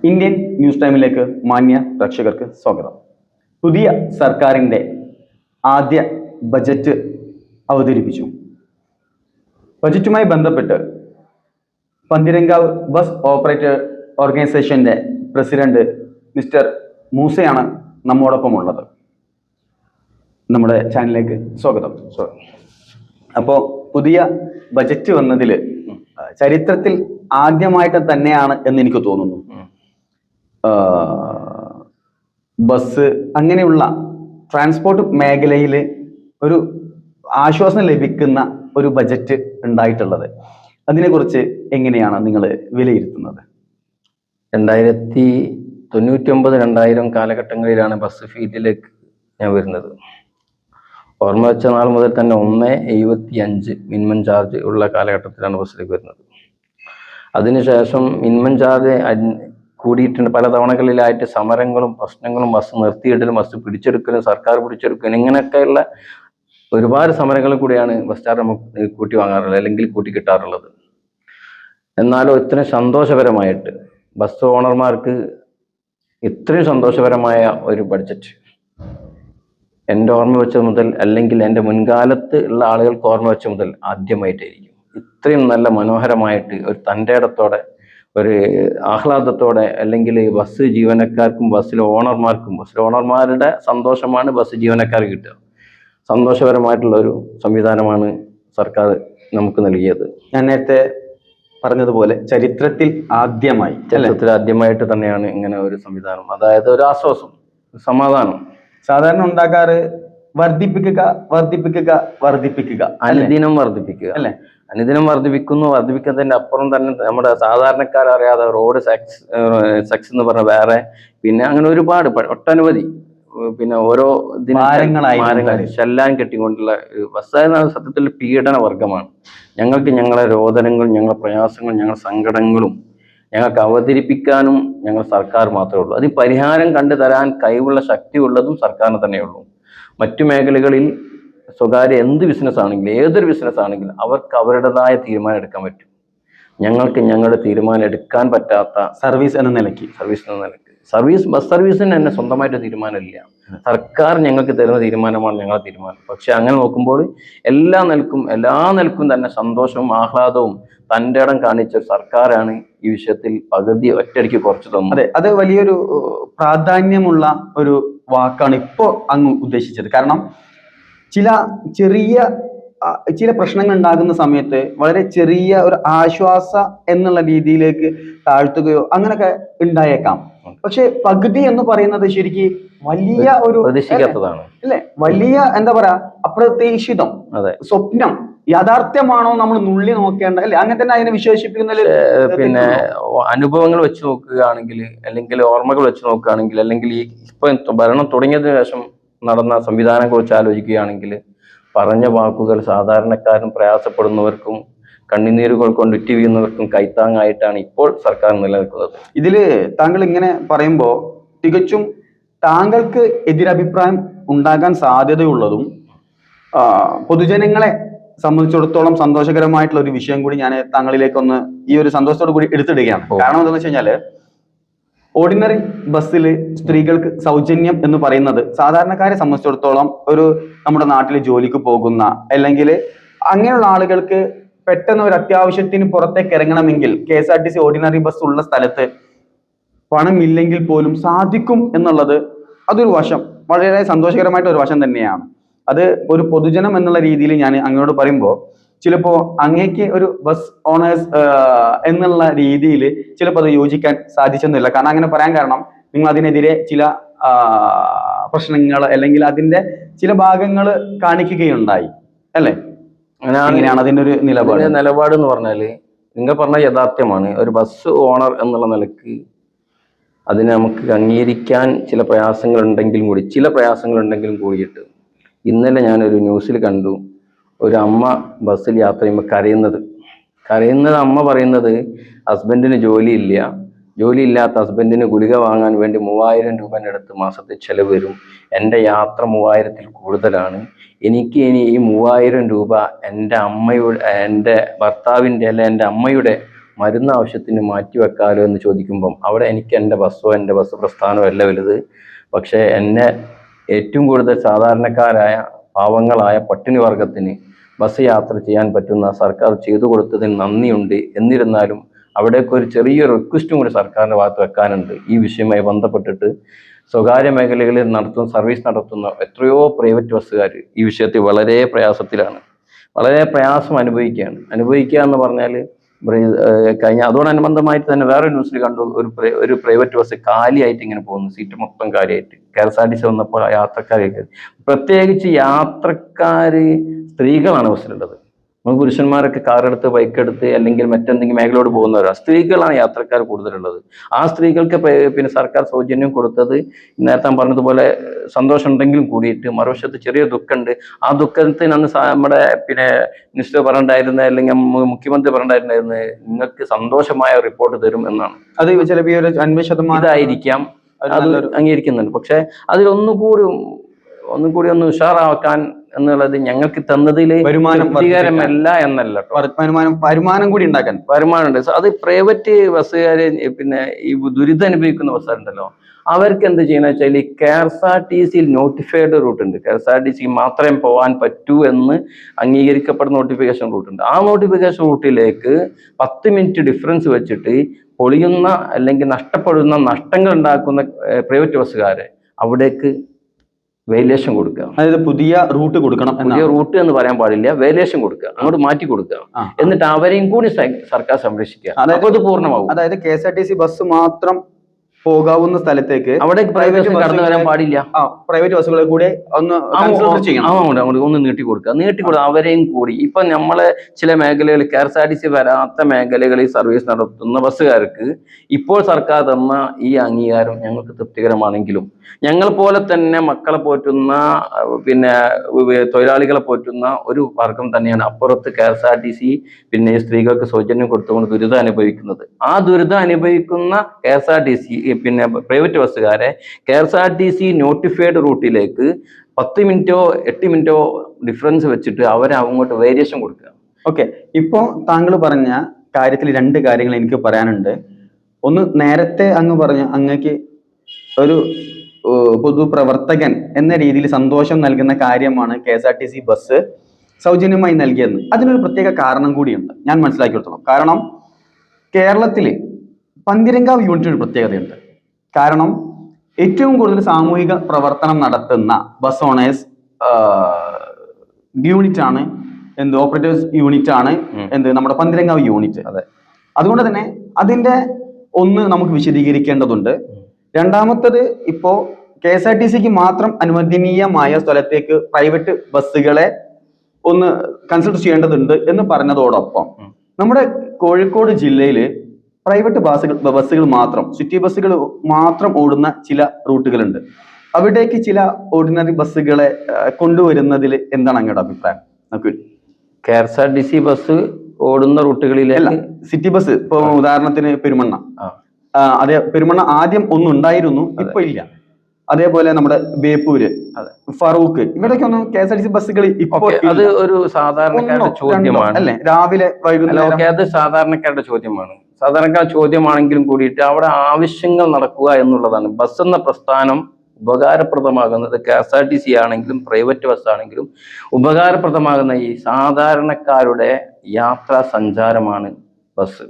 Indian news ടൈമിലേക്ക് മാന്യ പ്രേക്ഷകർക്ക് സ്വാഗതം. പുതിയ സർക്കാരിൻ്റെ ആദ്യ ബജറ്റ് അവതരിപ്പിച്ചു. ബജറ്റുമായി ബന്ധപ്പെട്ട് പന്തിരങ്കാവ് ബസ് ഓപ്പറേറ്റർ ഓർഗനൈസേഷൻ്റെ പ്രസിഡന്റ് മിസ്റ്റർ മൂസയാണ് നമ്മോടൊപ്പം ഉള്ളത്. നമ്മുടെ ചാനലിലേക്ക് സ്വാഗതം. അപ്പോൾ പുതിയ ബജറ്റ് വന്നതിൽ ചരിത്രത്തിൽ ആദ്യമായിട്ട് തന്നെയാണ് എന്ന് എനിക്ക് തോന്നുന്നു. ബസ് അങ്ങനെയുള്ള ട്രാൻസ്പോർട്ട് മേഖലയിൽ ഒരു ആശ്വാസം ലഭിക്കുന്ന ഒരു ബജറ്റ് ഉണ്ടായിട്ടുള്ളത്. അതിനെക്കുറിച്ച് എങ്ങനെയാണ് നിങ്ങൾ വിലയിരുത്തുന്നത്? 1999-2000 കാലഘട്ടങ്ങളിലാണ് ബസ് ഫീൽഡിലേക്ക് ഞാൻ വരുന്നത്. ഓർമ്മ വെച്ച നാൾ മുതൽ തന്നെ 1.75 മിനിമം ചാർജ് ഉള്ള കാലഘട്ടത്തിലാണ് ബസ്സിലേക്ക് വരുന്നത്. അതിനുശേഷം മിനിമം ചാർജ് കൂടിയിട്ടുണ്ട്. പല തവണകളിലായിട്ട് സമരങ്ങളും പ്രശ്നങ്ങളും, ബസ് നിർത്തിയിടലും, ബസ് പിടിച്ചെടുക്കലും, സർക്കാർ പിടിച്ചെടുക്കലും, ഇങ്ങനെയൊക്കെയുള്ള ഒരുപാട് സമരങ്ങളിൽ കൂടിയാണ് ബസ് ചാർജ് നമുക്ക് കൂട്ടി വാങ്ങാറുള്ളത്, അല്ലെങ്കിൽ കൂട്ടി കിട്ടാറുള്ളത്. എന്നാലും ഇത്രയും സന്തോഷപരമായിട്ട് ബസ് ഓണർമാർക്ക് ഇത്രയും സന്തോഷപരമായ ഒരു ബഡ്ജറ്റ് എൻ്റെ ഓർമ്മ വെച്ച മുതൽ, അല്ലെങ്കിൽ എൻ്റെ മുൻകാലത്ത് ഉള്ള ആളുകൾക്ക് ഓർമ്മ വെച്ച മുതൽ ആദ്യമായിട്ടായിരിക്കും. ഇത്രയും നല്ല മനോഹരമായിട്ട് ഒരു തൻ്റെ ഇടത്തോടെ, ഒരു ആഹ്ലാദത്തോടെ, അല്ലെങ്കിൽ ബസ് ജീവനക്കാർക്കും ബസ്സിലെ ഓണർമാരുടെ സന്തോഷമാണ് ബസ് ജീവനക്കാർക്ക് കിട്ടുക. സന്തോഷപരമായിട്ടുള്ള ഒരു സംവിധാനമാണ് സർക്കാർ നമുക്ക് നൽകിയത്. ഞാൻ നേരത്തെ പറഞ്ഞതുപോലെ ചരിത്രത്തിൽ ആദ്യമായിട്ട് തന്നെയാണ് ഇങ്ങനെ ഒരു സംവിധാനം. അതായത് ഒരു ആശ്വാസം, സമാധാനം. സാധാരണ ഉണ്ടാക്കാറ് വർദ്ധിപ്പിക്കുക, അനുദിനം വർദ്ധിപ്പിക്കുക അല്ലെ? അനുദിനം വർദ്ധിപ്പിക്കുന്നതിന്റെ അപ്പുറം തന്നെ നമ്മുടെ സാധാരണക്കാരറിയാതെ റോഡ് സെക്സ് എന്ന് പറഞ്ഞ വേറെ, പിന്നെ അങ്ങനെ ഒരുപാട് ഒട്ടനവധി, പിന്നെ ഓരോ ശെല്ലാൻ കെട്ടിക്കൊണ്ടുള്ള ബസ് സത്യത്തിൽ പീഡന വർഗമാണ്. ഞങ്ങൾക്ക് ഞങ്ങളെ രോദനങ്ങളും, ഞങ്ങളുടെ പ്രയാസങ്ങളും, ഞങ്ങളുടെ സങ്കടങ്ങളും ഞങ്ങൾക്ക് അവതരിപ്പിക്കാനും ഞങ്ങൾ സർക്കാർ മാത്രമേ ഉള്ളൂ. അതിന് പരിഹാരം കണ്ടു തരാൻ കഴിവുള്ള ശക്തിയുള്ളതും സർക്കാരിന് തന്നെയുള്ളൂ. മറ്റു മേഖലകളിൽ സ്വകാര്യ എന്ത് ബിസിനസ് ആണെങ്കിലും, ഏതൊരു ബിസിനസ് ആണെങ്കിലും അവർക്ക് അവരുടേതായ തീരുമാനം എടുക്കാൻ പറ്റും. ഞങ്ങൾക്ക് ഞങ്ങളുടെ തീരുമാനം എടുക്കാൻ പറ്റാത്ത സർവീസ് എന്ന നിലയ്ക്ക് ബസ് സർവീസിന് തന്നെ സ്വന്തമായിട്ട് തീരുമാനമില്ല. സർക്കാർ ഞങ്ങൾക്ക് തരുന്ന തീരുമാനമാണ് ഞങ്ങളുടെ തീരുമാനം. പക്ഷെ അങ്ങനെ നോക്കുമ്പോൾ എല്ലാ നിലക്കും തന്നെ സന്തോഷവും ആഹ്ലാദവും തൻ്റെ ഇടം കാണിച്ച സർക്കാരാണ് ഈ വിഷയത്തിൽ പകുതി ഒറ്റയടിക്ക് കുറച്ച് തന്നു. അതെ, അത് വലിയൊരു പ്രാധാന്യമുള്ള ഒരു വാക്കാണ് ഇപ്പോൾ അങ്ങ് ഉദ്ദേശിച്ചത്. കാരണം ചില പ്രശ്നങ്ങൾ ഉണ്ടാകുന്ന സമയത്ത് വളരെ ചെറിയ ഒരു ആശ്വാസ എന്നുള്ള രീതിയിലേക്ക് താഴ്ത്തുകയോ അങ്ങനെയൊക്കെ ഉണ്ടായേക്കാം. പക്ഷെ പകുതി എന്ന് പറയുന്നത് ശരിക്കും വലിയ ഒരു പ്രതീക്ഷിക്കാത്തതാണ് അല്ലെ? വലിയ എന്താ പറയാ, അപ്രതീക്ഷിതം, സ്വപ്നം യാഥാർത്ഥ്യമാണോ നമ്മൾ നുള്ളി നോക്കേണ്ട അല്ലെ? അങ്ങനെ തന്നെ അതിനെ വിശേഷിപ്പിക്കുന്നതിൽ പിന്നെ അനുഭവങ്ങൾ വെച്ച് നോക്കുകയാണെങ്കിൽ, അല്ലെങ്കിൽ ഓർമ്മകൾ വെച്ച് നോക്കുകയാണെങ്കിൽ, അല്ലെങ്കിൽ ഈ ഇപ്പൊ ഭരണം തുടങ്ങിയതിനു ശേഷം നടന്ന സംവിധാനങ്ങളെ കുറിച്ച് ആലോചിക്കുകയാണെങ്കിൽ, പറഞ്ഞ വാക്കുകൾ സാധാരണക്കാരും പ്രയാസപ്പെടുന്നവർക്കും കണ്ണുനീരുകൾ കൊണ്ട് ഉറ്റുവീഴുന്നവർക്കും കൈത്താങ്ങായിട്ടാണ് ഇപ്പോൾ സർക്കാർ നിലനിൽക്കുന്നത്. ഇതില് താങ്കൾ ഇങ്ങനെ പറയുമ്പോൾ തികച്ചും താങ്കൾക്ക് എതിരഭിപ്രായം ഉണ്ടാകാൻ സാധ്യതയുള്ളതും പൊതുജനങ്ങളെ സംബന്ധിച്ചിടത്തോളം സന്തോഷകരമായിട്ടുള്ള ഒരു വിഷയം കൂടി ഞാൻ താങ്കളിലേക്കൊന്ന് ഈ ഒരു സന്തോഷത്തോടു കൂടി എടുത്തിടുകയാണ്. കാരണം എന്താണെന്ന് വെച്ച് കഴിഞ്ഞാല്, ഓർഡിനറി ബസ്സിൽ സ്ത്രീകൾക്ക് സൗജന്യം എന്ന് പറയുന്നത് സാധാരണക്കാരെ സംബന്ധിച്ചിടത്തോളം നമ്മുടെ നാട്ടിൽ ജോലിക്ക് പോകുന്ന, അല്ലെങ്കിൽ അങ്ങനെയുള്ള ആളുകൾക്ക് പെട്ടെന്ന് ഒരു അത്യാവശ്യത്തിന് പുറത്തേക്ക് ഇറങ്ങണമെങ്കിൽ KSRTC ഓർഡിനറി ബസ് ഉള്ള സ്ഥലത്ത് പണമില്ലെങ്കിൽ പോലും സാധിക്കും എന്നുള്ളത് അതൊരു വശം, വളരെ സന്തോഷകരമായിട്ട് ഒരു വശം തന്നെയാണ്. അത് ഒരു പൊതുജനം എന്നുള്ള രീതിയിൽ ഞാൻ അങ്ങോട്ട് പറയുമ്പോൾ ചിലപ്പോൾ അങ്ങേക്ക് ഒരു ബസ് ഓണേഴ്സ് എന്നുള്ള രീതിയിൽ ചിലപ്പോൾ അത് യോജിക്കാൻ സാധിച്ചെന്നില്ല. കാരണം അങ്ങനെ പറയാൻ കാരണം നിങ്ങൾ അതിനെതിരെ ചില പ്രശ്നങ്ങൾ, അല്ലെങ്കിൽ അതിന്റെ ചില ഭാഗങ്ങൾ കാണിക്കുകയുണ്ടായി അല്ലേ? അങ്ങനെയാണ് അതിന്റെ ഒരു നിലപാട് എന്ന് പറഞ്ഞാല്, നിങ്ങൾ പറഞ്ഞ യാഥാർത്ഥ്യമാണ്. ഒരു ബസ് ഓണർ എന്നുള്ള നിലക്ക് അതിനെ നമുക്ക് അംഗീകരിക്കാൻ ചില പ്രയാസങ്ങൾ ഉണ്ടെങ്കിലും കൂടിയിട്ട്, ഇന്നലെ ഞാനൊരു ന്യൂസിൽ കണ്ടു, ഒരു അമ്മ ബസ്സിൽ യാത്ര ചെയ്യുമ്പോൾ കരയുന്നത് അമ്മ പറയുന്നത്, ഹസ്ബൻഡിന് ജോലിയില്ലാത്ത ഹസ്ബൻഡിന് ഗുളിക വാങ്ങാൻ വേണ്ടി 3000 രൂപ അടുത്ത് മാസത്തെ ചെലവ് വരും. എൻ്റെ യാത്ര 3000-ൽ കൂടുതലാണ്. എനിക്ക് ഈ 3000 രൂപ എൻ്റെ ഭർത്താവിൻ്റെ, അല്ല എൻ്റെ അമ്മയുടെ മരുന്ന് ആവശ്യത്തിന് മാറ്റിവെക്കാലോ എന്ന് ചോദിക്കുമ്പം അവിടെ എനിക്ക് എൻ്റെ ബസ് പ്രസ്ഥാനമോ അല്ല വലുത്. പക്ഷേ എന്നെ ഏറ്റവും കൂടുതൽ സാധാരണക്കാരായ പാവങ്ങളായ പട്ടിണി വർഗത്തിന് ബസ് യാത്ര ചെയ്യാൻ പറ്റുന്ന സർക്കാർ ചെയ്തു കൊടുത്തതിന് നന്ദിയുണ്ട്. എന്നിരുന്നാലും അവിടേക്ക് ഒരു ചെറിയൊരു റിക്വസ്റ്റും കൂടി സർക്കാരിൻ്റെ ഭാഗത്ത് വെക്കാനുണ്ട്. ഈ വിഷയവുമായി ബന്ധപ്പെട്ടിട്ട് സ്വകാര്യ മേഖലകളിൽ സർവീസ് നടത്തുന്ന എത്രയോ പ്രൈവറ്റ് ബസ്സുകാർ ഈ വിഷയത്തിൽ വളരെ പ്രയാസത്തിലാണ്, വളരെ പ്രയാസം അനുഭവിക്കുക എന്ന് പറഞ്ഞാൽ കഴിഞ്ഞ അതോടനുബന്ധമായിട്ട് തന്നെ വേറൊരു ന്യൂസിൽ കണ്ടു, ഒരു പ്രൈവറ്റ് ബസ് കാലിയായിട്ട് ഇങ്ങനെ പോകുന്നു, സീറ്റ് മൊത്തം കാലിയായിട്ട്. KSRTC വന്നപ്പോൾ യാത്രക്കാരൊക്കെ, പ്രത്യേകിച്ച് യാത്രക്കാര് സ്ത്രീകളാണ് ബസ്സിലുള്ളത്. നമുക്ക് പുരുഷന്മാരൊക്കെ കാറെടുത്ത് ബൈക്കെടുത്ത് അല്ലെങ്കിൽ മറ്റെന്തെങ്കിലും മേഖലയോട് പോകുന്നവരാണ്. സ്ത്രീകളാണ് യാത്രക്കാർ കൂടുതലുള്ളത്. ആ സ്ത്രീകൾക്ക് പിന്നെ സർക്കാർ സൗജന്യം കൊടുത്തത് നേരത്തെ പറഞ്ഞതുപോലെ സന്തോഷം ഉണ്ടെങ്കിലും കൂടിയിട്ട് മറുവശത്ത് ചെറിയ ദുഃഖമുണ്ട്. ആ ദുഃഖത്തിന് അന്ന് നമ്മുടെ പിന്നെ മിനിസ്റ്റർ പറഞ്ഞിട്ടുണ്ടായിരുന്നത്, അല്ലെങ്കിൽ മുഖ്യമന്ത്രി പറഞ്ഞിട്ടുണ്ടായിരുന്നത്, നിങ്ങൾക്ക് സന്തോഷമായ റിപ്പോർട്ട് തരും എന്നാണ്. അത് ചിലപ്പോൾ 50% ഇതായിരിക്കാം, അത് അംഗീകരിക്കുന്നുണ്ട്. പക്ഷെ അതിലൊന്നുകൂടി ഒന്ന് ഉഷാറാക്കാൻ എന്നുള്ളത് ഞങ്ങൾക്ക് തന്നതിൽ തൃപ്തികരമല്ല എന്നല്ല. വരുമാനം കൂടി ഉണ്ടാക്കാൻ വരുമാനമുണ്ട്. അത് പ്രൈവറ്റ് ബസ്സുകാര് പിന്നെ ഈ ദുരിതം അനുഭവിക്കുന്ന ബസ്സുകാരുണ്ടല്ലോ, അവർക്ക് എന്ത് ചെയ്യണമെന്ന് വെച്ചാൽ KSRTC നോട്ടിഫൈഡ് റൂട്ട് ഉണ്ട്. KSRTC മാത്രമേ പോകാൻ പറ്റൂ എന്ന് അംഗീകരിക്കപ്പെടുന്ന നോട്ടിഫിക്കേഷൻ റൂട്ട് ഉണ്ട്. ആ നോട്ടിഫിക്കേഷൻ റൂട്ടിലേക്ക് 10 മിനിറ്റ് ഡിഫറൻസ് വെച്ചിട്ട് പൊളിയുന്ന അല്ലെങ്കിൽ നഷ്ടപ്പെടുന്ന നഷ്ടങ്ങൾ ഉണ്ടാക്കുന്ന പ്രൈവറ്റ് ബസ്സുകാരെ അവിടേക്ക് വേരിയേഷൻ കൊടുക്കുക. അതായത് പുതിയ റൂട്ട് കൊടുക്കണം. പുതിയ റൂട്ട് എന്ന് പറയാൻ പാടില്ല, വേരിയേഷൻ കൊടുക്കുക, അങ്ങോട്ട് മാറ്റി കൊടുക്കുക. എന്നിട്ട് അവരെയും കൂടി സർക്കാർ സംരക്ഷിക്കുക. അപ്പോൾ അത് പൂർണ്ണമാവും. അതായത് KSRTC ബസ് മാത്രം പോകാവുന്ന സ്ഥലത്തേക്ക് അവിടെ പ്രൈവറ്റ് കടന്നു വരാൻ പാടില്ല. പ്രൈവറ്റ് ബസ്സുകളെ കൂടെ ഒന്ന് നീട്ടി കൊടുക്കുക. അവരെയും കൂടി ഇപ്പൊ നമ്മളെ ചില മേഖലകളിൽ KSRTC വരാത്ത മേഖലകളിൽ സർവീസ് നടത്തുന്ന ബസ്സുകാർക്ക് ഇപ്പോൾ സർക്കാർ തന്ന ഈ അംഗീകാരം ഞങ്ങൾക്ക് തൃപ്തികരമാണെങ്കിലും ഞങ്ങൾ പോലെ തന്നെ മക്കളെ പോറ്റുന്ന പിന്നെ തൊഴിലാളികളെ പോറ്റുന്ന ഒരു വർഗം തന്നെയാണ് അപ്പുറത്ത് KSRTC പിന്നെ സ്ത്രീകൾക്ക് സൗജന്യം കൊടുത്തുകൊണ്ട് ദുരിതം അനുഭവിക്കുന്നത്. ആ ദുരിതം അനുഭവിക്കുന്ന KSRTC പിന്നെ പ്രൈവറ്റ് ബസ്സുകാരെ KSRTC നോട്ടിഫൈഡ് റൂട്ടിലേക്ക് 10 മിനിറ്റോ 8 മിനിറ്റോ ഡിഫറൻസ് വെച്ചിട്ട് അവരെ അങ്ങോട്ട് വേരിയേഷൻ കൊടുക്കുക. ഓക്കെ, ഇപ്പോ താങ്കൾ പറഞ്ഞ കാര്യത്തിൽ 2 കാര്യങ്ങൾ എനിക്ക് പറയാനുണ്ട്. ഒന്ന്, നേരത്തെ അങ്ങ് പറഞ്ഞ അങ്ങക്ക് ഒരു പൊതുപ്രവർത്തകൻ എന്ന രീതിയിൽ സന്തോഷം നൽകുന്ന കാര്യമാണ് KSRTC ബസ് സൗജന്യമായി നൽകിയെന്ന്. അതിനൊരു പ്രത്യേക കാരണം കൂടിയുണ്ട്, ഞാൻ മനസ്സിലാക്കിയെടുത്തോളം. കാരണം കേരളത്തിൽ പന്തിരങ്കാവ് യൂണിറ്റിന് ഒരു പ്രത്യേകതയുണ്ട്. കാരണം ഏറ്റവും കൂടുതൽ സാമൂഹിക പ്രവർത്തനം നടത്തുന്ന ബസ് ഓണേഴ്സ് യൂണിറ്റ് ആണ് ഓപ്പറേറ്റേഴ്സ് യൂണിറ്റ് ആണ് നമ്മുടെ പന്തിരങ്കാവ് യൂണിറ്റ്. അതെ, അതുകൊണ്ട് തന്നെ അതിന്റെ ഒന്ന് നമുക്ക് വിശദീകരിക്കേണ്ടതുണ്ട്. രണ്ടാമത്തത്, ഇപ്പോ KSRTCക്ക് മാത്രം അനുവദനീയമായ സ്ഥലത്തേക്ക് പ്രൈവറ്റ് ബസ്സുകളെ ഒന്ന് കൺസിഡർ ചെയ്യേണ്ടതുണ്ട് എന്ന് പറഞ്ഞതോടൊപ്പം നമ്മുടെ കോഴിക്കോട് ജില്ലയിൽ പ്രൈവറ്റ് ബസ്സുകൾ മാത്രം, സിറ്റി ബസ്സുകൾ മാത്രം ഓടുന്ന ചില റൂട്ടുകളുണ്ട്. അവിടേക്ക് ചില ഓർഡിനറി ബസ്സുകളെ കൊണ്ടുവരുന്നതിൽ എന്താണ് അങ്ങയുടെ അഭിപ്രായം? നമുക്ക് KSRTC ബസ് ഓടുന്ന റൂട്ടുകളിലല്ല, സിറ്റി ബസ് ഇപ്പൊ ഉദാഹരണത്തിന് പെരുമണ്ണ, അതെ, പെരുമണ്ണ ആദ്യം ഒന്നുണ്ടായിരുന്നു, ഇപ്പൊ ഇല്ല. അതേപോലെ നമ്മുടെ ബേപ്പൂര്, ഫറൂഖ്, ഇവിടേക്കൊന്നും KSRTC ബസ്സുകൾ ഇപ്പൊ അത് ഒരു സാധാരണക്കാരുടെ ചോദ്യമാണ് അല്ലെ? രാവിലെ വൈകുന്നേരം അത് സാധാരണക്കാരുടെ ചോദ്യമാണ്. സാധാരണക്കാരുടെ ചോദ്യമാണെങ്കിലും കൂടിയിട്ട് അവിടെ ആവശ്യങ്ങൾ നടക്കുക എന്നുള്ളതാണ്. ബസ് എന്ന പ്രസ്ഥാനം ഉപകാരപ്രദമാകുന്നത് KSRTC ആണെങ്കിലും പ്രൈവറ്റ് ബസ് ആണെങ്കിലും ഉപകാരപ്രദമാകുന്ന ഈ സാധാരണക്കാരുടെ യാത്രാ സഞ്ചാരമാണ് ബസ്.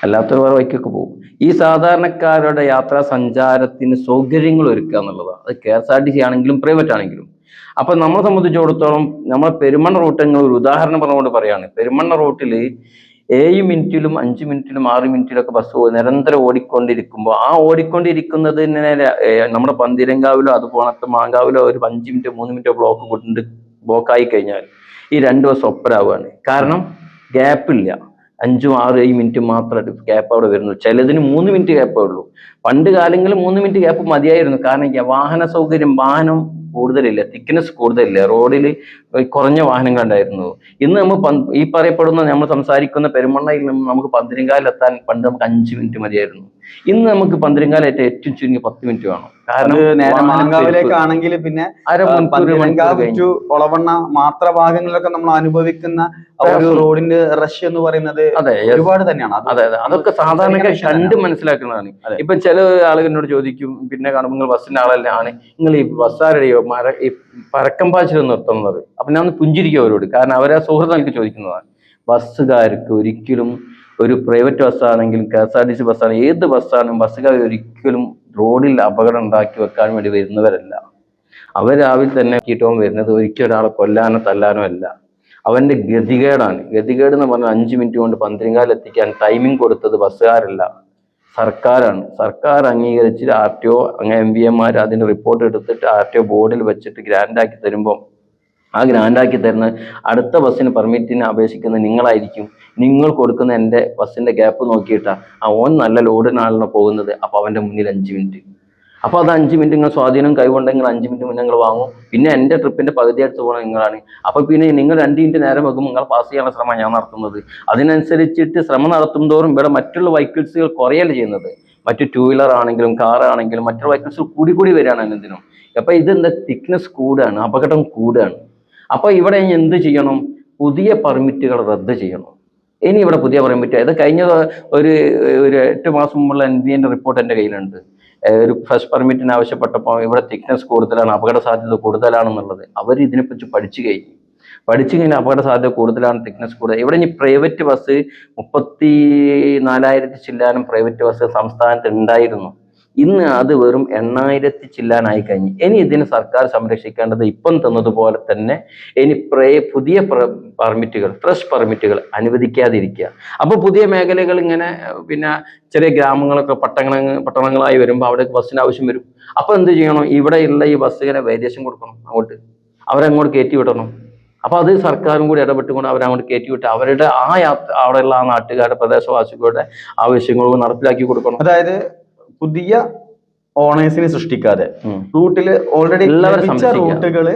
അല്ലാത്തൊരു വേറെ വഴിക്കൊക്കെ പോകും. ഈ സാധാരണക്കാരുടെ യാത്രാ സഞ്ചാരത്തിന് സൗകര്യങ്ങൾ ഒരുക്കുക എന്നുള്ളതാണ്. അത് KSRTC ആണെങ്കിലും പ്രൈവറ്റ് ആണെങ്കിലും. അപ്പൊ നമ്മളെ സംബന്ധിച്ചിടത്തോളം നമ്മളെ പെരുമണ്ണ റൂട്ട് ഒരു ഉദാഹരണം പറഞ്ഞുകൊണ്ട് പറയാണ്. പെരുമണ്ണ റൂട്ടിൽ 7 മിനിറ്റിലും 5 മിനിറ്റിലും 6 മിനിറ്റിലൊക്കെ ബസ് നിരന്തരം ഓടിക്കൊണ്ടിരിക്കുമ്പോൾ ആ ഓടിക്കൊണ്ടിരിക്കുന്നതിനെ നമ്മുടെ പന്തിരങ്കാവിലോ അതുപോലെ മാങ്കാവിലോ ഒരു 5 മിനിറ്റ് 3 മിനിറ്റ് ബ്ലോക്കായി കഴിഞ്ഞാൽ ഈ 2 ബസ് ഒപ്പരാവുകയാണ്. കാരണം ഗ്യാപ്പില്ല. 5, 6, 7 മിനിറ്റ് മാത്രമായിട്ട് ഗ്യാപ്പ് അവിടെ വരുന്നു. ചിലതിന് 3 മിനിറ്റ് ഗ്യാപ്പേ ഉള്ളൂ. പണ്ട് കാലങ്ങളിൽ 3 മിനിറ്റ് ഗ്യാപ്പ് മതിയായിരുന്നു. കാരണം വാഹന സൗകര്യം, വാഹനം കൂടുതലില്ല, തിക്നെസ് കൂടുതലില്ല, റോഡിൽ കുറഞ്ഞ വാഹനങ്ങളുണ്ടായിരുന്നു. ഇന്ന് നമ്മൾ ഈ പറയപ്പെടുന്ന നമ്മൾ സംസാരിക്കുന്ന പെരുമണ്ണയിൽ നമുക്ക് പന്തിരങ്കാലിലെത്താൻ പണ്ട് നമുക്ക് 5 മിനിറ്റ് മതിയായിരുന്നു. ഇന്ന് നമുക്ക് പന്തീരങ്കാലായിട്ട് ഏറ്റവും ചുരുങ്ങി 10 മിനിറ്റ് വേണം. കാരണം നേരെ മാങ്കാവിലേക്കാണെങ്കിൽ പിന്നെ പന്തീരങ്കാവ് ടു ഒളവണ്ണ മാത്ര ഭാഗങ്ങളിലൊക്കെ നമ്മൾ അനുഭവിക്കുന്ന ഒരു റോഡിന്റെ റഷ് എന്ന് പറയുന്നത് ഒരുപാട് തന്നെയാണ്. അതെ, അതൊക്കെ സാധാരണക്കാർ കണ്ട് മനസ്സിലാക്കുന്നതാണ്. ഇപ്പൊ ചില ആളുകൾ എന്നോട് ചോദിക്കും, പിന്നെ കാണുമ്പോൾ നിങ്ങൾ ബസ്സിന്റെ ആളല്ലാണ്, നിങ്ങൾ ഈ ബസ്സാരുടെയോ ഈ പരക്കം പാച്ചിൽ നിർത്തുന്നത്. അപ്പൊ ഞാൻ പുഞ്ചിരിക്കും അവരോട്, കാരണം അവരെ സുഹൃത്ത് എനിക്ക് ചോദിക്കുന്നതാണ്. ബസ്സുകാർക്ക് ഒരിക്കലും ഒരു പ്രൈവറ്റ് ബസ്സാണെങ്കിലും KSRTC ബസ്സാണെങ്കിലും ഏത് ബസ്സാണെങ്കിലും ബസ്സുകാർ ഒരിക്കലും റോഡിൽ അപകടം ഉണ്ടാക്കി വെക്കാൻ വേണ്ടി വരുന്നവരല്ല. അവർ രാവിലെ തന്നെ കിട്ടുമ്പോൾ വരുന്നത് ഒരിക്കലും ഒരാളെ കൊല്ലാനോ തല്ലാനോ അല്ല. അവന്റെ ഗതികേടാണ്. ഗതികേട് എന്ന് പറഞ്ഞാൽ 5 മിനിറ്റ് കൊണ്ട് പന്തീരങ്കാൽ എത്തിക്കാൻ ടൈമിംഗ് കൊടുത്തത് ബസ്സുകാരല്ല, സർക്കാരാണ്. സർക്കാർ അംഗീകരിച്ച് RTO അങ്ങനെ MVMമാർ അതിന്റെ റിപ്പോർട്ട് എടുത്തിട്ട് RTO ബോർഡിൽ വെച്ചിട്ട് ഗ്രാൻഡാക്കി തരുമ്പോൾ ആ ഗ്രാൻഡാക്കി തരുന്ന അടുത്ത ബസ്സിന് പെർമിറ്റിന് അപേക്ഷിക്കുന്നത് നിങ്ങളായിരിക്കും. നിങ്ങൾ കൊടുക്കുന്ന എൻ്റെ ബസ്സിന്റെ ഗ്യാപ്പ് നോക്കിയിട്ടാ ഓൻ നല്ല ലോഡിനാണല്ലോ പോകുന്നത്. അപ്പൊ അവന്റെ മുന്നിൽ 5 മിനിറ്റ്. അപ്പൊ അത് 5 മിനിറ്റ് നിങ്ങൾ സ്വാധീനം കൈകൊണ്ടെങ്കിൽ 5 മിനിറ്റ് മുന്നേ നിങ്ങൾ വാങ്ങും. പിന്നെ എൻ്റെ ട്രിപ്പിന്റെ പകുതി അടുത്ത് പോകണം നിങ്ങളാണ്. അപ്പൊ പിന്നെ നിങ്ങൾ 2 മിനിറ്റ് നേരം വെക്കുമ്പോൾ നിങ്ങൾ പാസ് ചെയ്യാനുള്ള ശ്രമം ഞാൻ നടത്തുന്നത്. അതിനനുസരിച്ചിട്ട് ശ്രമം നടത്തും തോറും ഇവിടെ മറ്റുള്ള വെഹിക്കിൾസുകൾ കുറയല്ല ചെയ്യുന്നത്. മറ്റു 2 വീലർ ആണെങ്കിലും കാർ ആണെങ്കിലും മറ്റുള്ള വെഹിക്കിൾസ് കൂടി വരികയാണ് എന്തിനും. അപ്പൊ ഇതെന്താ തിക്നെസ് കൂടുകയാണ്, അപകടം കൂടുകയാണ്. അപ്പൊ ഇവിടെ എന്ത് ചെയ്യണം? പുതിയ പെർമിറ്റുകൾ റദ്ദ് ചെയ്യണം. ഇനി ഇവിടെ പുതിയ പെർമിറ്റ്, ഇത് കഴിഞ്ഞ ഒരു 8 മാസം മുമ്പുള്ള NVAന്റെ റിപ്പോർട്ട് എൻ്റെ കയ്യിലുണ്ട്. ഒരു ഫ്രഷ് പെർമിറ്റിന് ആവശ്യപ്പെട്ടപ്പോൾ ഇവിടെ തിക്നെസ് കൂടുതലാണ്, അപകട സാധ്യത കൂടുതലാണെന്നുള്ളത്. അവർ ഇതിനെപ്പറ്റി പഠിച്ചു കഴിഞ്ഞാൽ അപകട സാധ്യത കൂടുതലാണ്, തിക്നെസ് കൂടുതൽ. ഇവിടെ ഇനി പ്രൈവറ്റ് ബസ് 34,000 ചില്ലാനും പ്രൈവറ്റ് ബസ് സംസ്ഥാനത്ത് ഉണ്ടായിരുന്നു. ഇന്ന് അത് വെറും 8,000 ചില്ലാനായി കഴിഞ്ഞു. ഇനി ഇതിന് സർക്കാർ സംരക്ഷിക്കേണ്ടത് ഇപ്പം തന്നതുപോലെ തന്നെ ഇനി പുതിയ പെർമിറ്റുകൾ, ഫ്രഷ് പെർമിറ്റുകൾ അനുവദിക്കാതിരിക്കുക. അപ്പോൾ പുതിയ മേഖലകൾ ഇങ്ങനെ പിന്നെ ചെറിയ ഗ്രാമങ്ങളൊക്കെ പട്ടണങ്ങളായി വരുമ്പോൾ അവിടെ ബസ്സിന് ആവശ്യം വരും. അപ്പൊ എന്ത് ചെയ്യണം? ഇവിടെയുള്ള ഈ ബസ്സുകാരെ വേരിയേഷൻ കൊടുക്കണം, അവരങ്ങോട്ട് കയറ്റി വിടണം. അപ്പൊ അത് സർക്കാരും കൂടി ഇടപെട്ടുകൊണ്ട് അവരങ്ങോട്ട് കയറ്റിവിട്ട് അവരുടെ ആ യാത്ര അവിടെയുള്ള ആ നാട്ടുകാരുടെ പ്രദേശവാസികളുടെ ആവശ്യങ്ങളും നടപ്പിലാക്കി കൊടുക്കണം. അതായത് പുതിയ ഓണേഴ്സിനെ സൃഷ്ടിക്കാതെ റൂട്ടില് ഓൾറെഡി റൂട്ടുകള്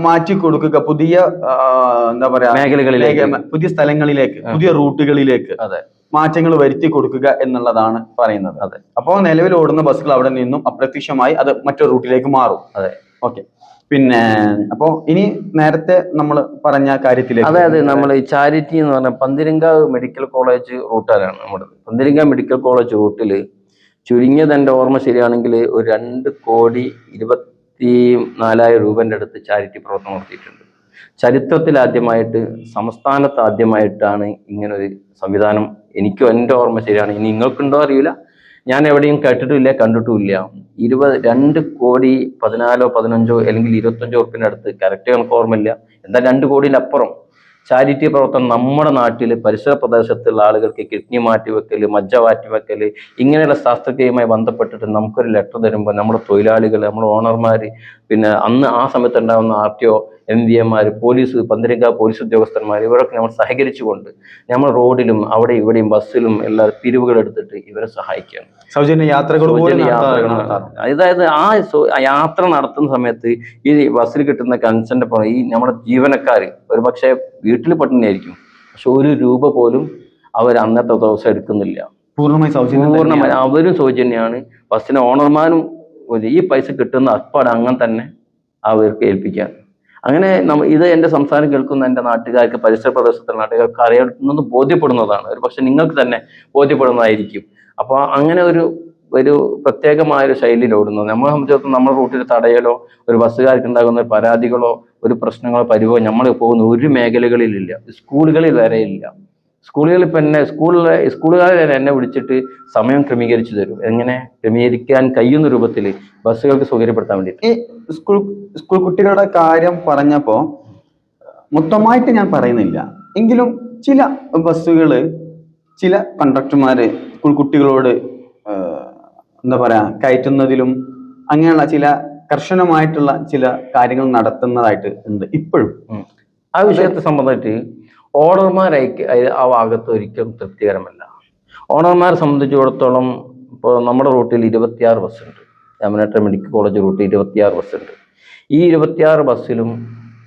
മാറ്റി കൊടുക്കുക, പുതിയ എന്താ പറയാ മേഖലകളിലേക്ക്, പുതിയ സ്ഥലങ്ങളിലേക്ക്, പുതിയ റൂട്ടുകളിലേക്ക് മാറ്റങ്ങൾ വരുത്തി കൊടുക്കുക എന്നുള്ളതാണ് പറയുന്നത്. അപ്പോൾ നിലവിൽ ഓടുന്ന ബസ്സുകൾ അവിടെ നിന്നും അപ്രത്യക്ഷമായി അത് മറ്റൊരു റൂട്ടിലേക്ക് മാറും. ഓക്കെ. പിന്നെ അപ്പോ ഇനി നേരത്തെ നമ്മൾ പറഞ്ഞ കാര്യത്തിലേക്ക്, അതായത് നമ്മൾ ഈ ചാരിറ്റി എന്ന് പറഞ്ഞ പന്തീരങ്കാവ് മെഡിക്കൽ കോളേജ് റൂട്ടാണ് നമ്മുടെ. പന്തീരങ്കാവ് മെഡിക്കൽ കോളേജ് റൂട്ടില് ചുരുങ്ങിയത് എൻ്റെ ഓർമ്മ ശരിയാണെങ്കിൽ ഒരു 2,24,00,000 രൂപന്റെ അടുത്ത് ചാരിറ്റി പ്രവർത്തനം നടത്തിയിട്ടുണ്ട്. ചരിത്രത്തിൽ ആദ്യമായിട്ട്, സംസ്ഥാനത്ത് ആദ്യമായിട്ടാണ് ഇങ്ങനൊരു സംവിധാനം. എനിക്കും എൻ്റെ ഓർമ്മ ശരിയാണ്, ഇനി നിങ്ങൾക്കുണ്ടോ അറിയില്ല, ഞാൻ എവിടെയും കേട്ടിട്ടുമില്ല കണ്ടിട്ടുമില്ല. 2,14,15 അല്ലെങ്കിൽ 25 ഉറുപ്പിന്റെ അടുത്ത്, കറക്റ്റ് കണക്ക് ഓർമ്മയില്ല, എന്താ 2 കോടിയുടെ അപ്പുറം ചാരിറ്റി പ്രവർത്തനം നമ്മുടെ നാട്ടിൽ പരിസര പ്രദേശത്തുള്ള ആളുകൾക്ക് കിഡ്നി മാറ്റിവെക്കൽ, മജ്ജ മാറ്റിവെക്കൽ, ഇങ്ങനെയുള്ള ശാസ്ത്രജ്ഞയുമായി ബന്ധപ്പെട്ടിട്ട് നമുക്കൊരു ലെറ്റർ തരുമ്പോൾ നമ്മുടെ തൊഴിലാളികൾ, നമ്മുടെ ഓണർമാർ, പിന്നെ അന്ന് ആ സമയത്ത് ഉണ്ടാകുന്ന RTO MVMമാർ, പോലീസ്, പന്തീരങ്കാവ് പോലീസ് ഉദ്യോഗസ്ഥന്മാർ, ഇവരൊക്കെ നമ്മൾ സഹകരിച്ചുകൊണ്ട് നമ്മൾ റോഡിലും അവിടെ ഇവിടെയും ബസ്സിലും എല്ലാ പിരിവുകൾ എടുത്തിട്ട് ഇവരെ സഹായിക്കുകയാണ്. സൗജന്യ യാത്രകൾ. അതായത് ആ യാത്ര നടത്തുന്ന സമയത്ത് ഈ ബസ്സിൽ കിട്ടുന്ന കൺസെന്റ് ഈ നമ്മുടെ ജീവനക്കാർ ഒരു പക്ഷേ വീട്ടിൽ പട്ടിണിയായിരിക്കും, പക്ഷെ 1 രൂപ പോലും അവർ അന്നത്തെ ദിവസം എടുക്കുന്നില്ല. പൂർണ്ണമായി അവരും സൗജന്യമാണ്. ബസ്സിന്റെ ഓണർമാരും ഈ പൈസ കിട്ടുന്ന അപ്പാട് അങ്ങനെ തന്നെ അവർക്ക് ഏൽപ്പിക്കാൻ. അങ്ങനെ ഇത് എൻ്റെ സംസാരം കേൾക്കുന്ന എൻ്റെ നാട്ടുകാർക്ക്, പരിസര പ്രദേശത്തുള്ള നാട്ടുകാർക്ക് അറിയുന്നത് ബോധ്യപ്പെടുന്നതാണ്. ഒരു പക്ഷെ നിങ്ങൾക്ക് തന്നെ ബോധ്യപ്പെടുന്നതായിരിക്കും. അപ്പൊ അങ്ങനെ ഒരു പ്രത്യേകമായൊരു ശൈലിയിൽ ഓടുന്നത് നമ്മളെ സംബന്ധിച്ചിടത്തോളം നമ്മുടെ റൂട്ടിൽ തടയലോ ഒരു ബസ്സുകാർക്ക് ഉണ്ടാകുന്ന പരാതികളോ ഒരു പ്രശ്നങ്ങളോ പരിവോ നമ്മൾ പോകുന്ന ഒരു മേഖലകളിലില്ല. സ്കൂളുകളിൽ വരെ ഇല്ല. സ്കൂളുകളിൽ ഇപ്പൊ സ്കൂളുകാരെ എന്നെ വിളിച്ചിട്ട് സമയം ക്രമീകരിച്ചു തരും. എങ്ങനെ ക്രമീകരിക്കാൻ കഴിയുന്ന രൂപത്തിൽ ബസ്സുകൾക്ക് സൗകര്യപ്പെടുത്താൻ വേണ്ടിയിട്ട്. ഈ സ്കൂൾ കുട്ടികളുടെ കാര്യം പറഞ്ഞപ്പോ മൊത്തമായിട്ട് ഞാൻ പറയുന്നില്ല, എങ്കിലും ചില ബസ്സുകള്, ചില കണ്ടക്ടർമാര് സ്കൂൾ കുട്ടികളോട് എന്താ പറയാ കയറ്റുന്നതിലും അങ്ങനെയുള്ള ചില കർശനമായിട്ടുള്ള ചില കാര്യങ്ങൾ നടത്തുന്നതായിട്ട് ഉണ്ട് ഇപ്പോഴും. ആ വിഷയത്തെ സംബന്ധിച്ച് ഓണർമാരായി ആ ഭാഗത്ത് ഒരിക്കലും തൃപ്തികരമല്ല. ഓണർമാരെ സംബന്ധിച്ചിടത്തോളം ഇപ്പോൾ നമ്മുടെ റൂട്ടിൽ 26 ബസ്സുണ്ട്. രാമനാട്ടുകര മെഡിക്കൽ കോളേജ് റൂട്ടിൽ 26 ബസ്സുണ്ട്. ഈ 26 ബസ്സിലും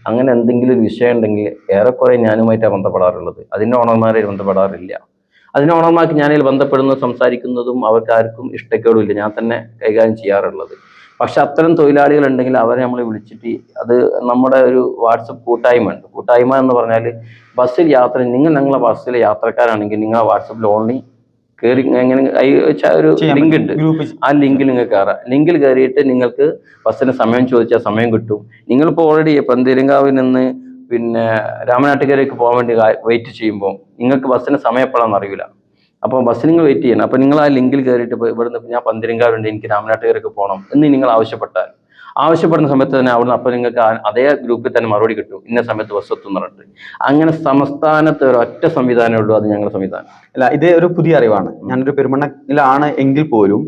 അങ്ങനെ എന്തെങ്കിലും ഒരു വിഷയം ഉണ്ടെങ്കിൽ ഏറെക്കുറെ ഞാനുമായിട്ടാണ് ബന്ധപ്പെടാറുള്ളത്. അതിൻ്റെ ഓണർമാരെ ബന്ധപ്പെടാറില്ല. അതിന് ഓണർമാർക്ക് ഞാനതിൽ ബന്ധപ്പെടുന്നതും സംസാരിക്കുന്നതും അവർക്ക് ആർക്കും ഇഷ്ടക്കേടുമില്ല, ഞാൻ തന്നെ കൈകാര്യം ചെയ്യാറുള്ളത്. പക്ഷെ അത്തരം തൊഴിലാളികൾ ഉണ്ടെങ്കിൽ അവരെ നമ്മൾ വിളിച്ചിട്ട്, അത് നമ്മുടെ ഒരു വാട്സപ്പ് കൂട്ടായ്മ ഉണ്ട്. കൂട്ടായ്മ എന്ന് പറഞ്ഞാൽ ബസ്സിൽ ഞങ്ങളെ ബസ്സിലെ യാത്രക്കാരാണെങ്കിൽ നിങ്ങളെ വാട്സപ്പിൽ ഓൺലി കയറി എങ്ങനെ ഒരു ലിങ്ക് ഉണ്ട്, ആ ലിങ്കിൽ നിങ്ങൾ കയറാം. ലിങ്കിൽ കയറിയിട്ട് നിങ്ങൾക്ക് ബസ്സിന് സമയം ചോദിച്ചാൽ സമയം കിട്ടും. നിങ്ങളിപ്പോൾ ഓൾറെഡി പന്തീരങ്കാവിൽ നിന്ന് പിന്നെ രാമനാട്ടുകരയ്ക്ക് പോകാൻ വേണ്ടി വെയിറ്റ് ചെയ്യുമ്പോൾ നിങ്ങൾക്ക് ബസ്സിന് സമയം എപ്പോഴാണെന്ന് അറിയില്ല. അപ്പോൾ ബസ്സിന് നിങ്ങൾ വെയിറ്റ് ചെയ്യണം. അപ്പോൾ നിങ്ങൾ ആ ലിങ്കിൽ കയറിയിട്ട് ഇവിടുന്ന് ഞാൻ പന്തീരങ്കാവുണ്ട്, എനിക്ക് രാമനാട്ടുകരയ്ക്ക് പോകണം എന്ന് നിങ്ങൾ ആവശ്യപ്പെടുന്ന സമയത്ത് തന്നെ അവിടുന്ന് അപ്പോൾ നിങ്ങൾക്ക് അതേ ഗ്രൂപ്പിൽ തന്നെ മറുപടി കിട്ടും, ഇന്ന സമയത്ത് ബസ് എത്തും പറഞ്ഞിട്ട്. അങ്ങനെ സംസ്ഥാനത്ത് ഒരൊറ്റ സംവിധാനമേ ഉള്ളൂ, അത് ഞങ്ങളുടെ സംവിധാനം. അല്ല, ഇത് ഒരു പുതിയ അറിവാണ്. ഞാനൊരു പെരുമണ്ണയിലാണ് എങ്കിൽ പോലും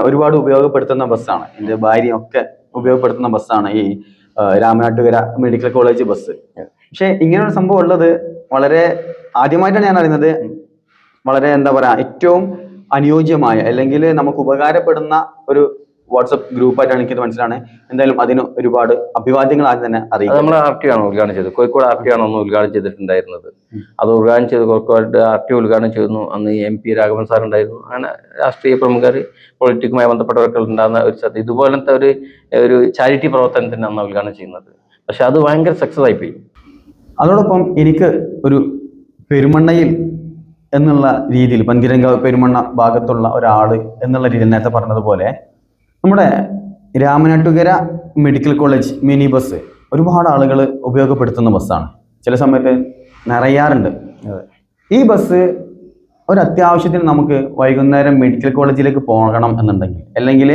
ഒരുപാട് ഉപയോഗപ്പെടുത്തുന്ന ബസ്സാണ്. എൻ്റെ ഭാര്യയൊക്കെ ഉപയോഗപ്പെടുത്തുന്ന ബസ്സാണ് ഈ രാമനാട്ടുകര മെഡിക്കൽ കോളേജ് ബസ്. പക്ഷെ ഇങ്ങനെയൊരു സംഭവം ഉള്ളത് വളരെ ആദ്യമായിട്ടാണ് ഞാൻ അറിയുന്നത്. വളരെ എന്താ പറയാ, ഏറ്റവും അനുയോജ്യമായ അല്ലെങ്കിൽ നമുക്ക് ഉപകാരപ്പെടുന്ന ഒരു വാട്സപ്പ് ഗ്രൂപ്പായിട്ടാണ് എനിക്കിത് മനസ്സിലാണ്. എന്തായാലും അതിന് ഒരുപാട് അഭിവാദ്യങ്ങൾ ആദ്യം തന്നെ അറിയാം. നമ്മൾ RTO ആണ് ഉദ്ഘാടനം ചെയ്തത്. കോഴിക്കോട് RTO ആണ് ഒന്ന് ഉദ്ഘാടനം ചെയ്തിട്ടുണ്ടായിരുന്നത്. അത് ഉദ്ഘാടനം ചെയ്ത് കോഴിക്കോട് RTO ഉദ്ഘാടനം ചെയ്യുന്നു. അന്ന് MP രാഘവൻ സാർ ഉണ്ടായിരുന്നു. അങ്ങനെ രാഷ്ട്രീയ പ്രമുഖർ, പൊളിറ്റിക്കുമായി ബന്ധപ്പെട്ടവർക്ക് ഉണ്ടാകുന്ന ഒരു ഇതുപോലത്തെ ഒരു ചാരിറ്റി പ്രവർത്തനത്തിന് അന്ന് ഉദ്ഘാടനം ചെയ്യുന്നത്. പക്ഷെ അത് ഭയങ്കര സക്സസ് ആയിപ്പോയി. അതോടൊപ്പം എനിക്ക് ഒരു പെരുമണ്ണയിൽ എന്നുള്ള രീതിയിൽ, പന്തീരങ്കാവ് പെരുമണ്ണ ഭാഗത്തുള്ള ഒരാള് എന്നുള്ള രീതിയിൽ നേരത്തെ പറഞ്ഞതുപോലെ നമ്മുടെ Ramanattukara medical college mini bus ഒരുപാട് ആളുകൾ ഉപയോഗപ്പെടുത്തുന്ന ബസ്സാണ്. ചില സമയത്ത് നിറയാറുണ്ട്. ഈ ബസ് ഒരു അത്യാവശ്യത്തിന് നമുക്ക് വൈകുന്നേരം മെഡിക്കൽ കോളേജിലേക്ക് പോകണം എന്നുണ്ടെങ്കിൽ, അല്ലെങ്കിൽ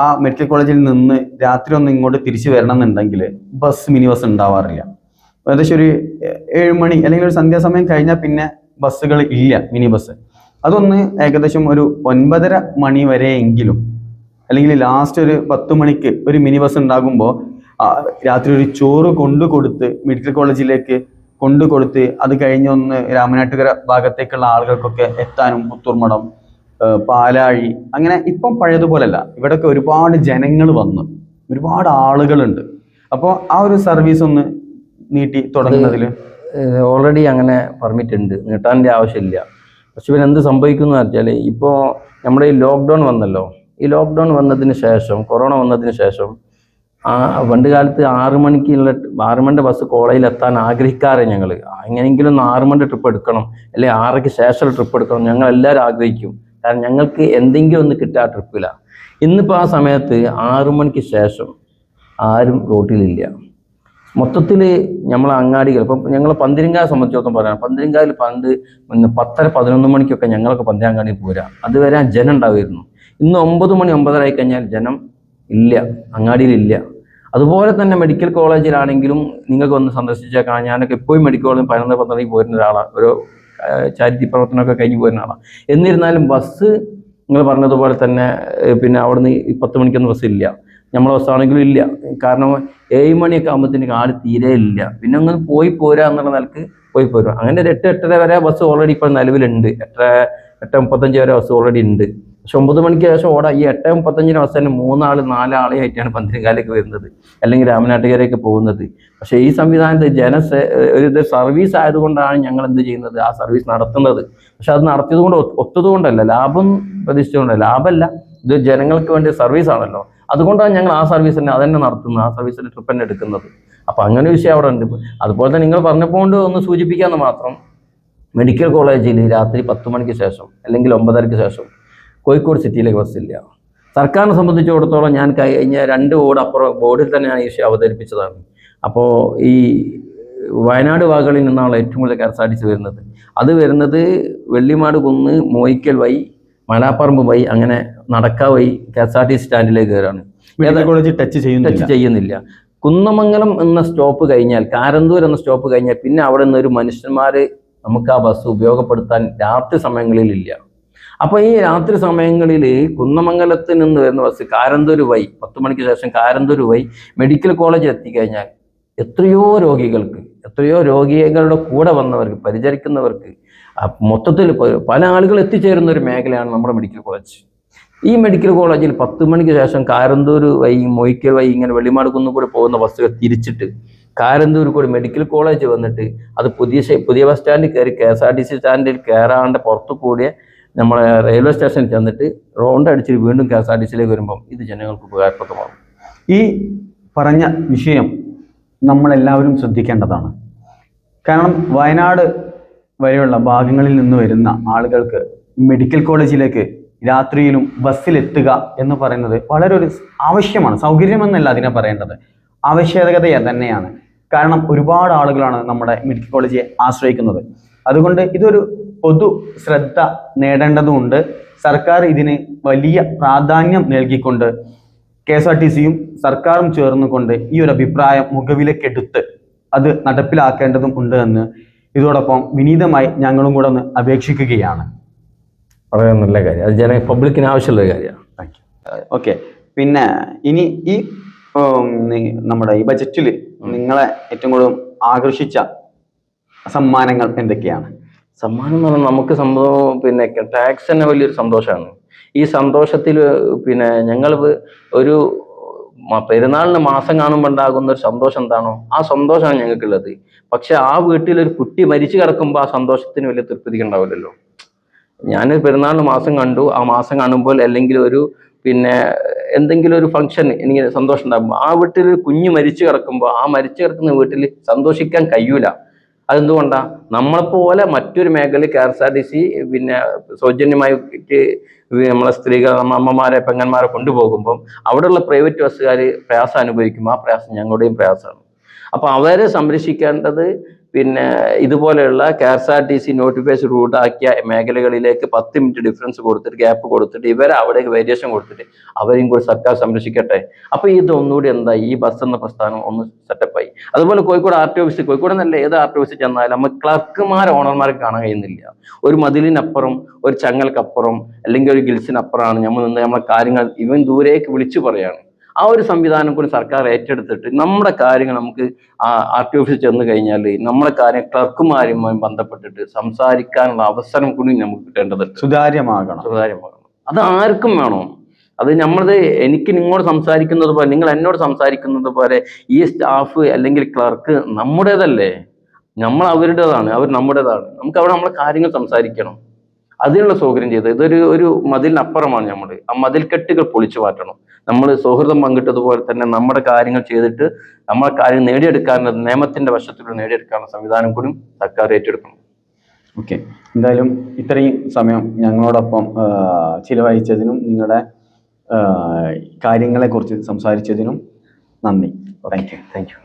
ആ മെഡിക്കൽ കോളേജിൽ നിന്ന് രാത്രി ഒന്ന് ഇങ്ങോട്ട് തിരിച്ചു വരണം എന്നുണ്ടെങ്കിൽ മിനി ബസ് ഉണ്ടാവാറില്ല. ഏകദേശം ഒരു 7 മണി അല്ലെങ്കിൽ ഒരു സന്ധ്യാസമയം കഴിഞ്ഞാൽ പിന്നെ ബസ്സുകൾ ഇല്ല, മിനി ബസ്. അതൊന്ന് ഏകദേശം ഒരു 9:30 മണി വരെയെങ്കിലും, അല്ലെങ്കിൽ ലാസ്റ്റ് ഒരു 10 മണിക്ക് ഒരു മിനി ബസ് ഉണ്ടാകുമ്പോൾ രാത്രി ഒരു ചോറ് കൊണ്ടുകൊടുത്ത് മെഡിക്കൽ കോളേജിലേക്ക് കൊണ്ടുകൊടുത്ത് അത് കഴിഞ്ഞൊന്ന് രാമനാട്ടുകര ഭാഗത്തേക്കുള്ള ആളുകൾക്കൊക്കെ എത്താനും, പുത്തൂർമഠം, പാലാഴി, അങ്ങനെ ഇപ്പം പഴയതുപോലല്ല. ഇവിടെയൊക്കെ ഒരുപാട് ജനങ്ങൾ വന്നു, ഒരുപാട് ആളുകളുണ്ട്. അപ്പോൾ ആ ഒരു സർവീസ് ഒന്ന് നീട്ടി തുടങ്ങുന്നതിൽ ഓൾറെഡി അങ്ങനെ പെർമിറ്റ് ഉണ്ട്, നീട്ടാൻ്റെ ആവശ്യമില്ല. പക്ഷെ പിന്നെ എന്ത് സംഭവിക്കുന്നു വെച്ചാൽ, ഇപ്പോൾ നമ്മുടെ ഈ ലോക്ക്ഡൗൺ വന്നല്ലോ. ഈ ലോക്ക്ഡൗൺ വന്നതിന് ശേഷം, കൊറോണ വന്നതിന് ശേഷം, പണ്ട് കാലത്ത് 6 മണിൻ്റെ ബസ് കോളേജിൽ എത്താൻ ആഗ്രഹിക്കാറ് ഞങ്ങൾ. എങ്ങനെയെങ്കിലും 6 മണിൻ്റെ ട്രിപ്പ് എടുക്കണം, അല്ലെങ്കിൽ 6:00 ശേഷം ട്രിപ്പ് എടുക്കണം, ഞങ്ങൾ എല്ലാവരും ആഗ്രഹിക്കും. കാരണം ഞങ്ങൾക്ക് എന്തെങ്കിലും ഒന്ന് കിട്ടുക ആ ട്രിപ്പിലാണ്. ഇന്നിപ്പോൾ ആ സമയത്ത് 6 മണിക്ക് ശേഷം ആരും റോട്ടിലില്ല. മൊത്തത്തിൽ നമ്മളെ അങ്ങാടികൾ, ഇപ്പം ഞങ്ങൾ പന്തീരങ്കാവ് സംബന്ധിച്ചിടത്തോളം പറയാം, പന്തീരങ്കാവിൽ പണ്ട് 10-11 മണിക്കൊക്കെ ഞങ്ങളൊക്കെ പന്തീരങ്കാടിയിൽ പോരാ, അതുവരെ ജനം ഉണ്ടാവുമായിരുന്നു. ഇന്ന് 9 മണി 9:30 ആയി കഴിഞ്ഞാൽ ജനം ഇല്ല, അങ്ങാടിയിലില്ല. അതുപോലെ തന്നെ മെഡിക്കൽ കോളേജിലാണെങ്കിലും നിങ്ങൾക്ക് ഒന്ന് സന്ദർശിച്ചേക്കാം. ഞാനൊക്കെ എപ്പോഴും മെഡിക്കൽ കോളേജിൽ 11-12 പോരുന്ന ഒരാളാണ്, ഒരു ചാരിറ്റി പ്രവർത്തനമൊക്കെ കഴിഞ്ഞ് പോരുന്ന ആളാണ്. എന്നിരുന്നാലും ബസ് നിങ്ങൾ പറഞ്ഞതുപോലെ തന്നെ പിന്നെ അവിടുന്ന് 10 മണിക്കൊന്നും ബസ്സില്ല, നമ്മളെ ബസ്സാണെങ്കിലും ഇല്ല. കാരണം 7 മണിയൊക്കെ ആകുമ്പോഴത്തേക്ക് ആൾ തീരെ ഇല്ല. പിന്നെ ഒന്ന് പോയി പോരാ എന്നുള്ള നിലക്ക് പോയി പോരുക. അങ്ങനെ ഒരു 8-8:30 വരെ ബസ് ഓൾറെഡി ഇപ്പോൾ നിലവിലുണ്ട്. 8:35 വരെ ബസ് ഓൾറെഡി ഉണ്ട്. പക്ഷെ 9 മണിക്ക് ശേഷം ഓടാ. ഈ 8:35 ബസ് തന്നെ 3-4 ആളെയായിട്ടാണ് പന്തീരങ്കാവിലേക്ക് വരുന്നത്, അല്ലെങ്കിൽ രാമനാട്ടുകരയ്ക്ക് പോകുന്നത്. പക്ഷേ ഈ സംവിധാനത്ത് ഒരു സർവീസ് ആയതുകൊണ്ടാണ് ഞങ്ങൾ എന്ത് ചെയ്യുന്നത്, ആ സർവീസ് നടത്തുന്നത്. പക്ഷെ അത് നടത്തിയതുകൊണ്ട് ഒത്തതുകൊണ്ടല്ല, ലാഭം പ്രതീക്ഷിച്ചുകൊണ്ടല്ല, ലാഭമല്ല, ഇത് ജനങ്ങൾക്ക് വേണ്ടി സർവീസ് ആണല്ലോ. അതുകൊണ്ടാണ് ഞങ്ങൾ ആ സർവീസ് തന്നെ അതന്നെ നടത്തുന്നത്, ആ സർവീസിൻ്റെ ട്രിപ്പ് തന്നെ എടുക്കുന്നത്. അപ്പോൾ അങ്ങനെ വിഷയം അവിടെ ഉണ്ട്. അതുപോലെ തന്നെ നിങ്ങൾ പറഞ്ഞപ്പോൾ ഒന്ന് സൂചിപ്പിക്കാമെന്ന് മാത്രം, മെഡിക്കൽ കോളേജിൽ രാത്രി 10 മണിക്ക് ശേഷം അല്ലെങ്കിൽ 9:30 ശേഷം കോഴിക്കോട് സിറ്റിയിലേക്ക് ബസ്സില്ല. സർക്കാരിനെ സംബന്ധിച്ചിടത്തോളം ഞാൻ കഴിഞ്ഞ 2 ബോർഡ് അപ്പുറം ബോർഡിൽ തന്നെ ഞാൻ ഈ വിഷയം അവതരിപ്പിച്ചതാണ്. അപ്പോൾ ഈ വയനാട് ഭാഗങ്ങളിൽ നിന്നാണ് ഏറ്റവും കൂടുതൽ KSRTC വരുന്നത്. അത് വരുന്നത് വെള്ളിമാട് കുന്ന്, മോയിക്കൽ വഴി, മലാപ്പറമ്പ് വഴി, അങ്ങനെ നടക്കാ വഴി KSRTC സ്റ്റാൻഡിലേക്ക് കയറാണ്. ടച്ച് ചെയ്യുന്നില്ല. കുന്നമംഗലം എന്ന സ്റ്റോപ്പ് കഴിഞ്ഞാൽ, കാരന്തൂർ എന്ന സ്റ്റോപ്പ് കഴിഞ്ഞാൽ പിന്നെ അവിടെ നിന്ന് ഒരു മനുഷ്യന്മാർ നമുക്ക് ആ ബസ് ഉപയോഗപ്പെടുത്താൻ രാത്രി സമയങ്ങളിൽ ഇല്ല. അപ്പോൾ ഈ രാത്രി സമയങ്ങളിൽ കുന്നമംഗലത്ത് നിന്ന് വരുന്ന ബസ് കാരന്തൂർ വഴി 10 മണിക്ക് ശേഷം കാരന്തൂർ വഴി മെഡിക്കൽ കോളേജിൽ എത്തിക്കഴിഞ്ഞാൽ എത്രയോ രോഗികളുടെ കൂടെ വന്നവർക്ക്, പരിചരിക്കുന്നവർക്ക്, മൊത്തത്തിൽ പല ആളുകൾ എത്തിച്ചേരുന്ന ഒരു മേഖലയാണ് നമ്മുടെ മെഡിക്കൽ കോളേജ്. ഈ മെഡിക്കൽ കോളേജിൽ 10 മണിക്ക് ശേഷം കാരന്തൂർ വഴി, മൊയ്ക്കൽ വഴി, ഇങ്ങനെ വെള്ളിമാട് കുന്നു കൂടെ പോകുന്ന ബസ്സുകൾ തിരിച്ചിട്ട് കാരന്തൂർ കൂടി മെഡിക്കൽ കോളേജ് വന്നിട്ട് അത് പുതിയ ബസ് സ്റ്റാൻഡിൽ കയറി KSRTC സ്റ്റാൻഡിൽ കയറാണ്ട് പുറത്തു കൂടിയ നമ്മളെ റെയിൽവേ സ്റ്റേഷനിൽ ചെന്നിട്ട് റൗണ്ട് അടിച്ചിട്ട് വീണ്ടും KSRTCയിലേക്ക് വരുമ്പം ഇത് ജനങ്ങൾക്ക് ഉപകാരപ്രദമാകും. ഈ പറഞ്ഞ വിഷയം നമ്മളെല്ലാവരും ശ്രദ്ധിക്കേണ്ടതാണ്. കാരണം വയനാട് വരെയുള്ള ഭാഗങ്ങളിൽ നിന്ന് വരുന്ന ആളുകൾക്ക് മെഡിക്കൽ കോളേജിലേക്ക് രാത്രിയിലും ബസ്സിലെത്തുക എന്ന് പറയുന്നത് വളരെ ഒരു ആവശ്യമാണ്. സൗകര്യമെന്നല്ല അതിനെ പറയേണ്ടത്, ആവശ്യകത തന്നെയാണ്. കാരണം ഒരുപാട് ആളുകളാണ് നമ്മുടെ മെഡിക്കൽ കോളേജിനെ ആശ്രയിക്കുന്നത്. അതുകൊണ്ട് ഇതൊരു പൊതു ശ്രദ്ധ നേടേണ്ടതുണ്ട്. സർക്കാർ ഇതിന് വലിയ പ്രാധാന്യം നൽകിക്കൊണ്ട് KSRTCയും സർക്കാരും ചേർന്നുകൊണ്ട് ഈ ഒരു അഭിപ്രായം മുഖവിലക്കെടുത്ത് അത് നടപ്പിലാക്കേണ്ടതും ഉണ്ട് എന്ന് ഇതോടൊപ്പം വിനീതമായി ഞങ്ങളും കൂടെ ഒന്ന് അപേക്ഷിക്കുകയാണ്. വളരെ നല്ല കാര്യം, അത് പബ്ലിക്കിന് ആവശ്യമുള്ള കാര്യമാണ്. ഓക്കെ, പിന്നെ ഇനി ഈ നമ്മുടെ ഈ ബജറ്റിൽ നിങ്ങളെ ഏറ്റവും കൂടുതൽ ആകർഷിച്ച സമ്മാനങ്ങൾ എന്തൊക്കെയാണ്? സമ്മാനം എന്ന് പറഞ്ഞാൽ നമുക്ക് സംഭവം പിന്നെ ടാക്സ് തന്നെ വലിയൊരു സന്തോഷമാണ്. ഈ സന്തോഷത്തിൽ പിന്നെ ഞങ്ങൾ ഒരു പെരുന്നാളിന് മാസം കാണുമ്പോൾ ഉണ്ടാകുന്ന ഒരു സന്തോഷം എന്താണോ ആ സന്തോഷമാണ് ഞങ്ങൾക്കുള്ളത്. പക്ഷെ ആ വീട്ടിലൊരു കുട്ടി മരിച്ചു കിടക്കുമ്പോൾ ആ സന്തോഷത്തിന് വലിയ തൃപ്തി ഉണ്ടാവില്ലല്ലോ. ഞാൻ പെരുന്നാളിന് മാസം കണ്ടു, ആ മാസം കാണുമ്പോൾ അല്ലെങ്കിൽ ഒരു പിന്നെ എന്തെങ്കിലും ഒരു ഫംഗ്ഷൻ എനിക്ക് സന്തോഷം ഉണ്ടാകുമ്പോൾ ആ വീട്ടിൽ കുഞ്ഞ് മരിച്ചു കിടക്കുമ്പോൾ ആ മരിച്ചു കിടക്കുന്ന വീട്ടിൽ സന്തോഷിക്കാൻ കഴിയൂല. അതെന്തുകൊണ്ടാണ്? നമ്മളെപ്പോലെ മറ്റൊരു മേഖല KSRTC പിന്നെ സൗജന്യമായി നമ്മളെ സ്ത്രീകൾ അമ്മമാരെ പെങ്ങന്മാരെ കൊണ്ടുപോകുമ്പം അവിടെയുള്ള പ്രൈവറ്റ് ബസ്സുകാർ പ്രയാസം അനുഭവിക്കും. ആ പ്രയാസം ഞങ്ങളുടെയും പ്രയാസമാണ്. അപ്പൊ അവരെ സംരക്ഷിക്കേണ്ടത് പിന്നെ ഇതുപോലെയുള്ള KSRTC നോട്ടിഫൈസ് റൂട്ടാക്കിയ മേഖലകളിലേക്ക് 10 മിനിറ്റ് ഡിഫറൻസ് കൊടുത്തിട്ട് ഗ്യാപ്പ് കൊടുത്തിട്ട് ഇവരെ അവിടേക്ക് വേരിയേഷൻ കൊടുത്തിട്ട് അവരെയും കൂടി സർക്കാർ സംരക്ഷിക്കട്ടെ. അപ്പൊ ഇതൊന്നുകൂടി എന്തായി ഈ ബസ് എന്ന പ്രസ്ഥാനം ഒന്ന് സെറ്റപ്പായി. അതുപോലെ കോഴിക്കോട് RTO ഓഫീസ്, കോഴിക്കോട് എന്നല്ല ഏത് RTO ഓഫീസിൽ ചെന്നാലും നമുക്ക് ക്ലർക്കുമാരെ ഓണർമാർക്ക് കാണാൻ കഴിയുന്നില്ല. ഒരു മതിലിനപ്പുറം ഒരു ചങ്ങൽക്കപ്പുറം അല്ലെങ്കിൽ ഒരു ഗിൽസിനപ്പുറമാണ് നമ്മൾ നിന്ന് നമ്മളെ കാര്യങ്ങൾ ഇവൻ ദൂരേക്ക് വിളിച്ചു പറയാണ്. ആ ഒരു സംവിധാനം കൂടി സർക്കാർ ഏറ്റെടുത്തിട്ട് നമ്മുടെ കാര്യങ്ങൾ നമുക്ക് RTO ഓഫീസിൽ ചെന്ന് കഴിഞ്ഞാൽ നമ്മുടെ കാര്യം ക്ലർക്കുമാരുമായി ബന്ധപ്പെട്ടിട്ട് സംസാരിക്കാനുള്ള അവസരം കൂടി നമുക്ക് കിട്ടേണ്ടതുണ്ട്. സുതാര്യമാകണം. അത് ആർക്കും വേണം. അത് നമ്മളത് എനിക്ക് നിങ്ങളോട് സംസാരിക്കുന്നത് പോലെ നിങ്ങൾ എന്നോട് സംസാരിക്കുന്നത് പോലെ ഈ സ്റ്റാഫ് അല്ലെങ്കിൽ ക്ലർക്ക് നമ്മുടേതല്ലേ, നമ്മൾ അവരുടേതാണ്, അവർ നമ്മുടേതാണ്. നമുക്ക് അവിടെ നമ്മളെ കാര്യങ്ങൾ സംസാരിക്കണം. അതിനുള്ള സൗകര്യം ചെയ്ത് ഒരു മതിലിനപ്പുറമാണ് നമ്മൾ. ആ മതിൽക്കെട്ടുകൾ പൊളിച്ചു മാറ്റണം. നമ്മൾ സൗഹൃദം പങ്കിട്ടതുപോലെ തന്നെ നമ്മുടെ കാര്യങ്ങൾ ചെയ്തിട്ട് നമ്മളെ കാര്യം നേടിയെടുക്കാനുള്ള നിയമത്തിന്റെ വശത്തിലൂടെ നേടിയെടുക്കാനുള്ള സംവിധാനം കൂടി സർക്കാർ ഏറ്റെടുക്കണം. ഓക്കെ, എന്തായാലും ഇത്രയും സമയം ഞങ്ങളോടൊപ്പം ചിലവഴിച്ചതിനും നിങ്ങളുടെ കാര്യങ്ങളെക്കുറിച്ച് സംസാരിച്ചതിനും നന്ദി. Thank you.